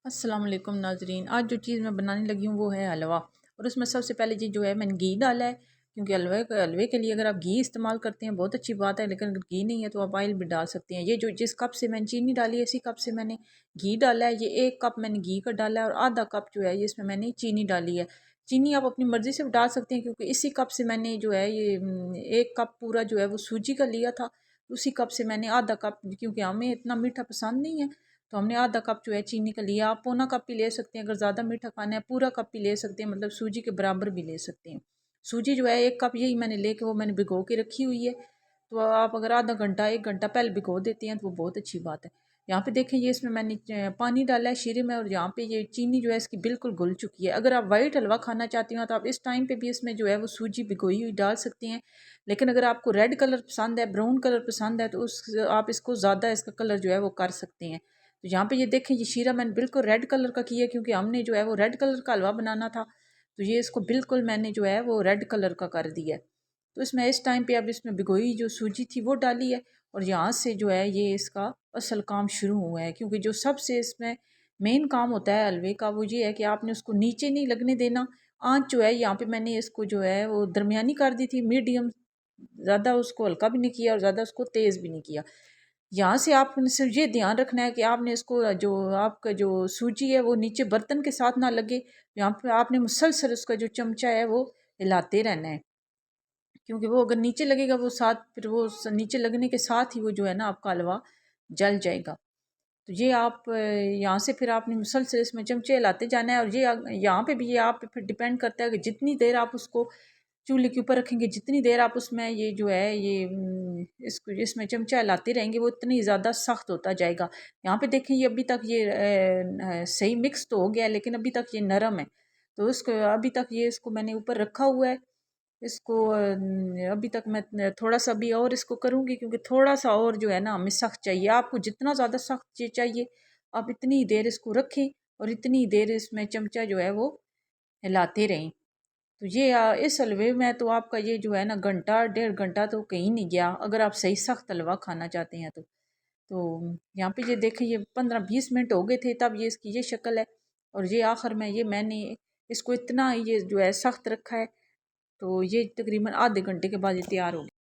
अस्सलाम वालेकुम नाजरीन। आज जो चीज़ मैं बनाने लगी हूँ वो है हलवा। और उसमें सबसे पहले चीज़ जो है मैंने घी डाला है, क्योंकि हलवे के लिए अगर आप घी इस्तेमाल करते हैं बहुत अच्छी बात है, लेकिन अगर घी नहीं है तो आप ऑयल भी डाल सकते हैं। ये जो जिस कप से मैंने चीनी डाली है इसी कप से मैंने घी डाला है। ये 1 कप मैंने घी का डाला है और आधा कप जो है ये इसमें मैंने चीनी डाली है। चीनी आप अपनी मर्ज़ी से डाल सकते हैं, क्योंकि इसी कप से मैंने जो है ये 1 कप पूरा जो है वो सूजी का लिया था। उसी कप से मैंने आधा कप, क्योंकि हमें इतना मीठा पसंद नहीं है तो हमने आधा कप जो है चीनी का लिया। आप पौना कप भी ले सकते हैं, अगर ज़्यादा मीठा खाना है पूरा कप भी ले सकते हैं, मतलब सूजी के बराबर भी ले सकते हैं। सूजी जो है 1 कप यही मैंने लेके वो मैंने भिगो के रखी हुई है। तो आप अगर आधा घंटा 1 घंटा पहले भिगो देते हैं तो वो बहुत अच्छी बात है। यहाँ पे देखें ये इसमें मैंने पानी डाला है शीरे में, और यहाँ पे ये चीनी जो है इसकी बिल्कुल घुल चुकी है। अगर आप वाइट हलवा खाना चाहती हो तो आप इस टाइम पे भी इसमें जो है वो सूजी भिगोई हुई डाल सकती हैं। लेकिन अगर आपको रेड कलर पसंद है, ब्राउन कलर पसंद है, तो उस आप इसको ज़्यादा इसका कलर जो है वो कर सकते हैं। तो यहाँ पे ये देखें ये शीरा मैंने बिल्कुल रेड कलर का किया, क्योंकि हमने जो है वो रेड कलर का हलवा बनाना था। तो ये इसको बिल्कुल मैंने जो है वो रेड कलर का कर दिया है। तो इसमें इस टाइम पे अब इसमें भिगोई जो सूजी थी वो डाली है, और यहाँ से जो है ये इसका असल काम शुरू हुआ है। क्योंकि जो सबसे इसमें मेन काम होता है हलवे का वो ये है कि आपने उसको नीचे नहीं लगने देना। आँच जो है यहाँ पे मैंने इसको जो है वो दरमियानी कर दी थी, मीडियम। ज़्यादा उसको हल्का भी नहीं किया और ज़्यादा उसको तेज़ भी नहीं किया। यहाँ से आपने सिर्फ ये ध्यान रखना है कि आपने इसको जो आपका जो सूजी है वो नीचे बर्तन के साथ ना लगे। यहाँ पे आपने मुसलसल उसका जो चमचा है वो हिलाते रहना है, क्योंकि वो अगर नीचे लगेगा वो साथ फिर वो नीचे लगने के साथ ही वो जो है ना आपका हलवा जल जाएगा। तो ये आप यहाँ से फिर आपने मुसलसल इसमें चमचे हिलाते जाना है। और ये यहाँ पे भी ये आप पे फिर डिपेंड करता है कि जितनी देर आप उसको चूल्हे के ऊपर रखेंगे, जितनी देर आप उसमें ये जो है ये इसको इसमें चमचा हिलाते रहेंगे वो इतनी ज़्यादा सख्त होता जाएगा। यहाँ पे देखें ये अभी तक ये सही मिक्स तो हो गया है, लेकिन अभी तक ये नरम है। तो इसको अभी तक ये इसको मैंने ऊपर रखा हुआ है। इसको अभी तक मैं थोड़ा सा भी और इसको करूँगी, क्योंकि थोड़ा सा और जो है ना हमें सख्त चाहिए। आपको जितना ज़्यादा सख्त चाहिए आप इतनी देर इसको रखें, और इतनी देर इसमें चमचा जो है वो हिलाते रहें। तो ये इस हलवे में तो आपका ये जो है ना घंटा 1.5 घंटा तो कहीं नहीं गया, अगर आप सही सख्त हलवा खाना चाहते हैं तो यहाँ पे ये देखें ये 15-20 मिनट हो गए थे तब ये इसकी ये शक्ल है। और ये आखिर में ये मैंने इसको इतना ये जो है सख्त रखा है, तो ये तकरीबन आधे घंटे के बाद ये तैयार हो गया।